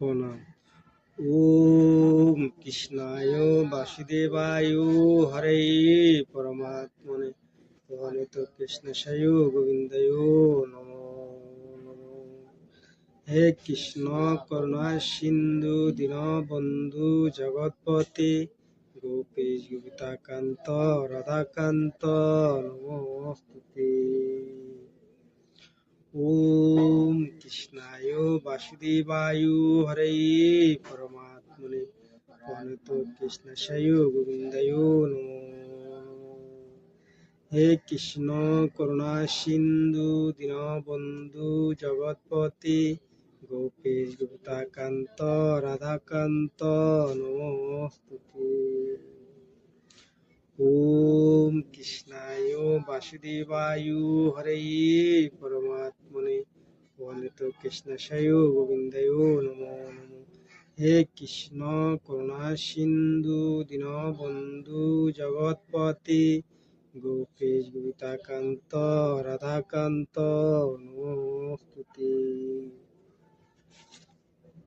প্রণাম। ওম কৃষ্ণায় বাসুদেবায় হরে পরমাত্মনে প্রণীত কৃষ্ণশায় গোবিন্দায় নমো নমো। হে কৃষ্ণ করুণা সিন্ধু দীনবন্ধু জগৎপতি গোপীশ গোপিকাকান্ত রাধাকান্ত নমস্তুতে। ওম কৃষ্ণায় বাসুদেবায় হরে পরমাত্মনে প্রণীত কৃষ্ণশায় গোবিন্দায় নমো নমো। হে কৃষ্ণ করুণা সিন্ধু দীনবন্ধু জগৎপতি গোপীশ গোপিকাকান্ত রাধাকান্ত নমস্তুতে। ওম কৃষ্ণায় বাসুদেবায় হরে পরমাত্মনে প্রণীত কৃষ্ণশায় গোবিন্দায় নমো নমো। হে কৃষ্ণ করুণা সিন্ধু দীনবন্ধু জগৎপতি গোপীশ গোপিকাকান্ত রাধাকান্ত নমস্তুতে।